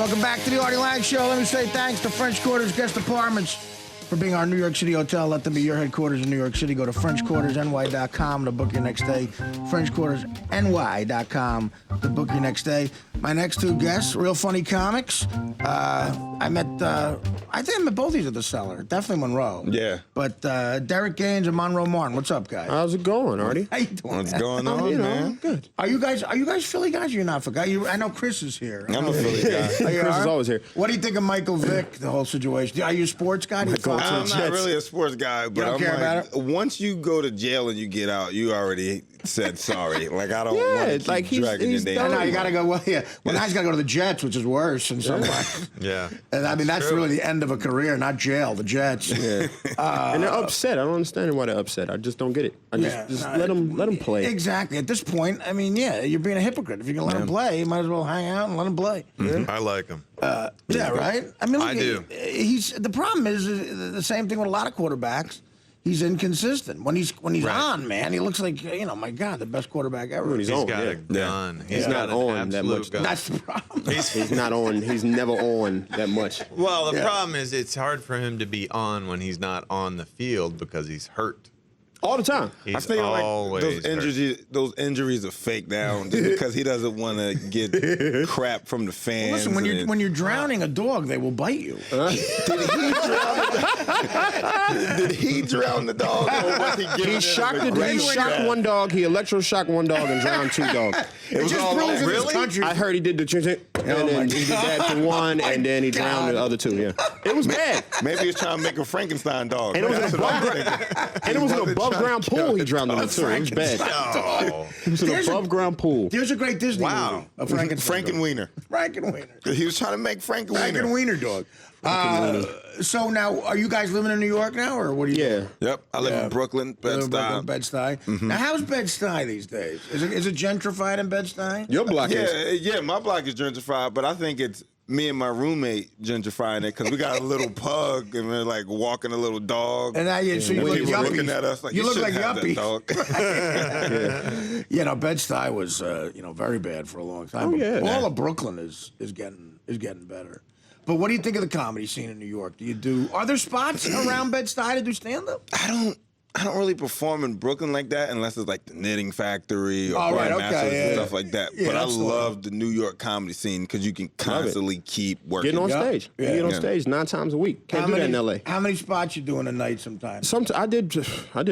Welcome back to the Artie Lange Show. Let me say thanks to French Quarters Guest Apartments for being our New York City hotel. Let them be your headquarters in New York City. Go to FrenchQuartersNY.com to book your next day. FrenchQuartersNY.com to book your next day. My next two guests, real funny comics. I think I met both these at the Cellar. Definitely Monroe. Yeah. But Derek Gaines and Monroe Martin. What's up, guys? How's it going, Artie? How you doing? What's man? going on, man? Good. Are you guys Philly guys? Or you're not Philly guys? I know Chris is here. I'm a Philly guy. Chris is always here. What do you think of Michael Vick? The whole situation. Are you a sports guy? Do you follow I'm the not Jets? really a sports guy, but don't I'm care like, about it? once you go to jail and you get out, you already said sorry. Like, I don't want to keep like dragging he's your I name. know you gotta go. Well, yeah. Well, now he's gotta go to the Jets, which is worse in some way. Yeah. And I mean, that's true. really the end of a career, not jail. The Jets. Yeah. And they're upset. I don't understand why they're upset. I just don't get it. Let them play. Exactly. At this point, I mean, yeah, you're being a hypocrite. If you're gonna let him play, you might as well hang out and let him play. I like him. Yeah, right. I mean, look, I do. The problem is the same thing with a lot of quarterbacks. He's inconsistent. When he's Right. on, man, he looks like, my God, the best quarterback ever. When he's He's on, got yeah. a gun. He's not got an on that absolute much. gun. That's the problem. He's not on. He's never on that much. Well, the Yeah. problem is it's hard for him to be on when he's not on the field because he's hurt. All the time. He's I feel like always hurt. those injuries are fake now just because he doesn't want to get crap from the fans. Listen, when you're drowning a dog, they will bite you. Did he drown the dog? Or was he giving He it shocked an aggressive shocked grab? one dog. He electroshocked one dog and drowned two dogs. It was just all proves in over. this country. I heard he did the and then he did that to one, and then he drowned the other two. Yeah, it was bad. Maybe he was trying to make a Frankenstein dog. And it was That's an what I'm above thinking. And it was an wasn't above trying ground to kill pool. He it. drowned in the two. It was bad. Oh. It was an There's a- above ground pool. There's a great Disney movie. A Frankenstein dog. Frankenweiner. Frankenweiner. He was trying to make Frankenweiner. Frankenweiner dog. So now, are you guys living in New York now, or what are you doing? Yep. I live in Brooklyn, Bed-Stuy. Bed-Stuy. Now, how's Bed-Stuy these days? Is it gentrified in Bed-Stuy? Your block is. Yeah, my block is gentrified, but I think it's me and my roommate gentrifying it because we got a little pug and we're like walking a little dog. And now so you look people yuppies. looking at us like you look like shouldn't have that yuppies. dog. Bed-Stuy was very bad for a long time. Oh, yeah. All of Brooklyn is getting better. But what do you think of the comedy scene in New York? Are there spots around Bed-Stuy to do stand-up? I don't really perform in Brooklyn like that unless it's like the Knitting Factory or Oh, right, Grand okay, Masters yeah. and stuff like that. Yeah, But I that's the one. love the New York comedy scene because you can constantly keep working. Getting on Yeah. stage. Yeah. You get on Yeah. stage 9 times a week. Can't do that in LA. How many spots you do in a night sometimes? I did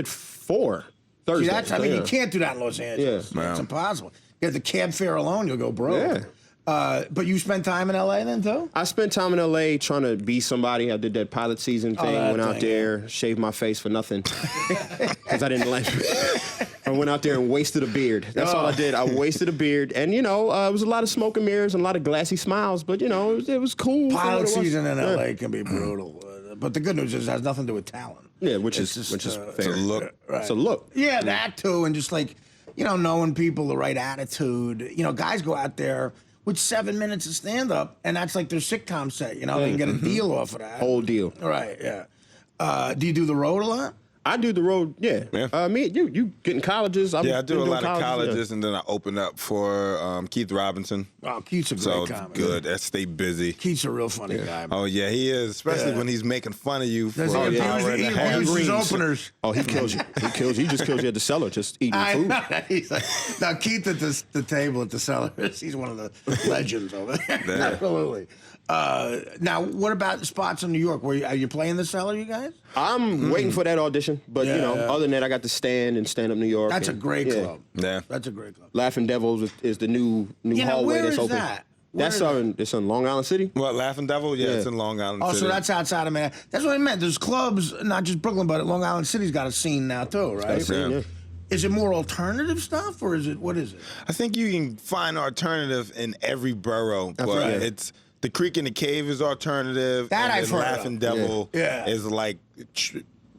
4 Thursday. See, you can't do that in Los Angeles. Yeah. It's impossible. You have the cab fare alone, you'll go broke. Yeah. But you spent time in LA then too? I spent time in LA trying to be somebody. I did that pilot season thing. that Went out thing, there, shaved my face for nothing because I didn't like. I went out there and wasted a beard. That's all I did. I wasted a beard, and it was a lot of smoke and mirrors and a lot of glassy smiles. But it was cool. for what Pilot it was. season in Yeah. LA can be brutal. But the good news is it has nothing to do with talent. Yeah, which It's is just, fair. It's a look. Right. It's a look. Yeah, that too, and just like, knowing people, the right attitude. Guys go out there with 7 minutes of stand-up, and that's like their sitcom set. They can get a deal off of that. Whole deal. Right, yeah. Do you do the road a lot? I do the road. Yeah. Me, you get in colleges. Yeah, I do a lot of colleges, and then I open up for Keith Robinson. Oh, Keith's a great So comic. good. I stay busy. Keith's a real funny guy. Man. Oh, yeah, he is, especially when he's making fun of you for Does he an hour and a abuse half. his openers? Oh, he kills you. He kills you. He just kills you at the cellar, just eating I food. know. He's like, now, Keith at the table at the Cellars, he's one of the legends over there. Yeah. Absolutely. Now, what about spots in New York? Are you playing the Cellar, you guys? I'm waiting for that audition, but other than that, I got to stand Up New York. That's a great club. Yeah. That's a great club. Laughing Devils is the new hallway where that's is open. that? It's in Long Island City. What, Laughing Devil? Yeah, it's in Long Island Oh, City. so that's outside of Manhattan. That's what I meant. There's clubs, not just Brooklyn, but Long Island City's got a scene now too, right? Yeah. Is it more alternative stuff, or what is it? I think you can find alternative in every borough, but right. it's The Creek and the Cave is alternative. That and I've then heard of. Laughing Devil Yeah. is like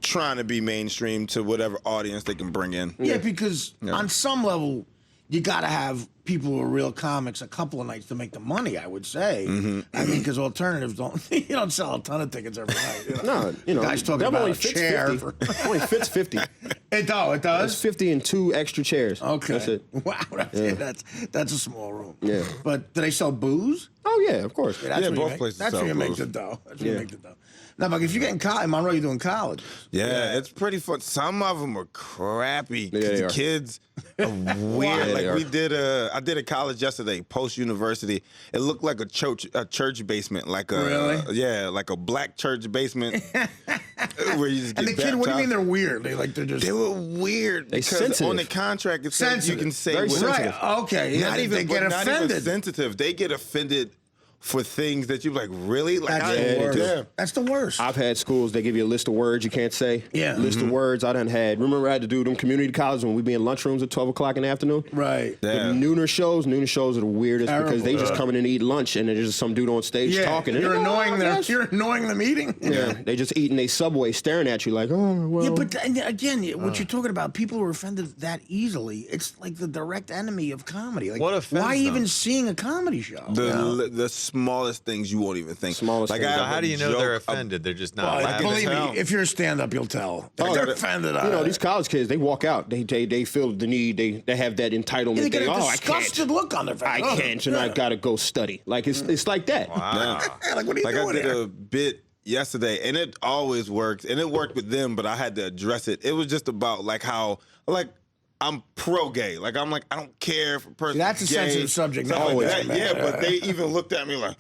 trying to be mainstream to whatever audience they can bring in. Yeah, because on some level, you got to have people who are real comics a couple of nights to make the money, I would say. I mean, because alternatives you don't sell a ton of tickets every night. No, you know, Guys talking that about only a fits chair. 50. Only fits 50. It That's does? 50 and 2 extra chairs. Okay. That's it. Wow, that's a small room. Yeah. But do they sell booze? Oh, yeah, of course. That's Yeah, where you both make- places That's sell where you make booze. the dough. That's where you make the dough. Now, but if you're getting college, in Monroe, you're doing college. Yeah, it's pretty fun. Some of them are crappy. 'Cause Yeah, they the are. kids are weird. Yeah, they Like are. I did a college yesterday, post university. It looked like a church basement, like a Really? like a black church basement where you just get And the kid, what do you mean baptized. they're weird? They're just They were weird They because sensitive. on the contract it says you Sensitive. can say Very what- sensitive. right. Okay, yeah, Not they even get but not even offended. sensitive. They get offended for things that you're like, really? Like, That's I- the worst. yeah. That's the worst. I've had schools, they give you a list of words you can't say. Yeah. List of words I done had. Remember I had to do them community colleges when we be in lunchrooms at 12 o'clock in the afternoon? Right. Yeah. The nooner shows are the weirdest because they just come in and eat lunch and there's just some dude on stage Yeah, talking. And you're they're like, annoying "Oh, them. yes." You're annoying the meeting. Yeah, they just eating a Subway staring at you like, oh, well. Yeah, but again, what you're talking about, people who are offended that easily, it's like the direct enemy of comedy. Like, What offends why them? even seeing a comedy show? The smallest things you won't even think. Smallest things. I So have how a do you know they're joke offended? They're just not Well, laughing. believe hell. me, if you're a stand-up, you'll tell. Oh, They're that- offended. You know, these college kids, they walk out. They feel the need. They have that entitlement. they get a I disgusted can't. look on their face. I Oh, can't, and I gotta go study. Like it's like that. Yeah. Like, what are you Like doing I did here? a bit yesterday, and it always works, and it worked with them, but I had to address it. It was just about like how I'm pro-gay. Like I'm like I don't care if a person. That's a sensitive subject. Stuff like Always, that. man. Yeah, but they even looked at me like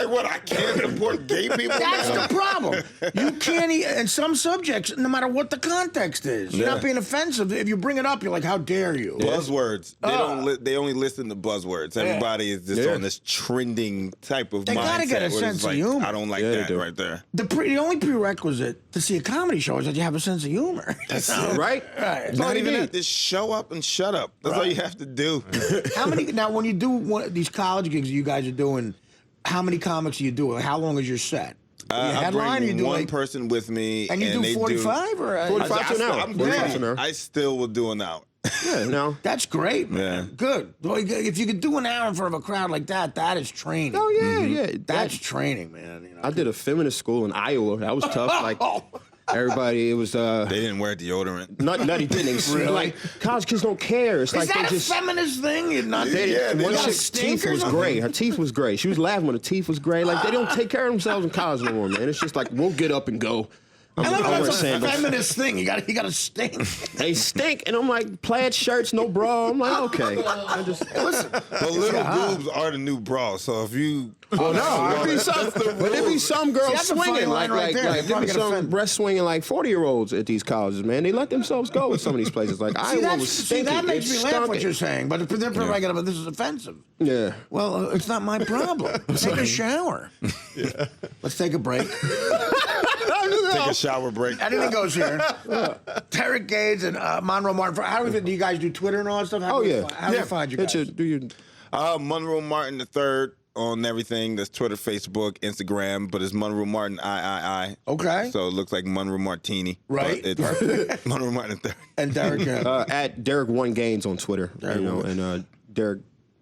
what? I can't support gay people. That's now? the problem. You can't, in some subjects, no matter what the context is, you're not Yeah. being offensive. If you bring it up, you're like, how dare you? Buzzwords. They don't. They only listen to buzzwords. Everybody is just Yeah. on this trending type of They mindset. gotta get a where it's sense of like, humor. I don't like Yeah, they that do. right there. The only prerequisite to see a comedy show is that you have a sense of humor. That's You know? it. Right? Right. Not even need. that. Just show up and shut up. That's all you have to do. How many now? When you do one of these college gigs you guys are doing, how many comics do you do? How long is your set? You I headline, or you bring do one like, person with me, and you do they 45 or 45 to an hour. I'm 45 to an good. hour. I still will do an hour. Yeah, no. That's great, man. Yeah. Good. Well, if you could do an hour in front of a crowd like that, that is training. Oh yeah, yeah. That's training, man. You know? I did a feminist school in Iowa. That was tough. Like Oh. everybody, it was They didn't wear deodorant. nutty didn't. Really? Like college kids don't care. It's Is like that they a just. feminist thing? You're not. Yeah, they One got a chick's stink teeth or was something? gray. Her teeth was gray. She was laughing when her teeth was gray. Like they don't take care of themselves in college no more, man. It's just like we'll get up and go. I I'm love wearing that's a sandals. feminist thing. You got to stink. They stink, and I'm like plaid shirts, no bra. I'm like okay. I just Listen, But little boobs are the new bra. So if you, well, no, but there be some girls that's a funny swinging line like right there. there They be probably get some offended. breast swinging like 40-year-olds at these colleges, man. They let themselves go in some of these places. Like Iowa was stinky. that makes It me laugh what stunk. you're saying, but they're probably going to, this is offensive. Yeah. Well, it's not my problem. Take a shower. Let's take a break. take a shower break. Anything goes here. Derek Gaines and Monroe Martin. Do you guys do Twitter and all that stuff? How Oh do you yeah. How do you find you Hit guys? do you? Monroe Martin III on everything. That's Twitter, Facebook, Instagram, but it's Monroe Martin I. Okay. So it looks like Monroe Martini. Right. But it's Monroe Martin III. And Derek. At Derek1Gaines on Twitter, and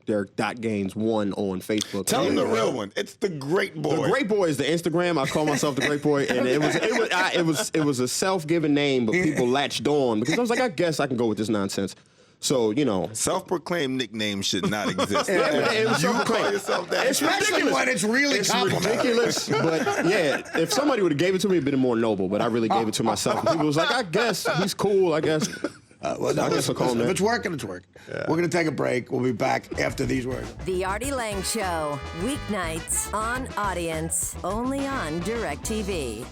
Derek.Gaines1 on Facebook. Tell him the real one. It's the Great Boy. The Great Boy is the Instagram. I call myself the Great Boy, and it was a self-given name, but people latched on because I was like, I guess I can go with this nonsense. So Self-proclaimed nicknames should not exist. it was You self-proclaimed. call yourself that. It's Especially ridiculous. when it's really It's complimentary. ridiculous, but yeah, if somebody would have gave it to me, it'd been more noble. But I really gave it to myself. And people was like, I guess he's cool. I guess. Well, no, I guess I'll call him if that. it's working, it's working. We're going to take a break. We'll be back after these words. The Artie Lange Show, weeknights on Audience, only on DirecTV.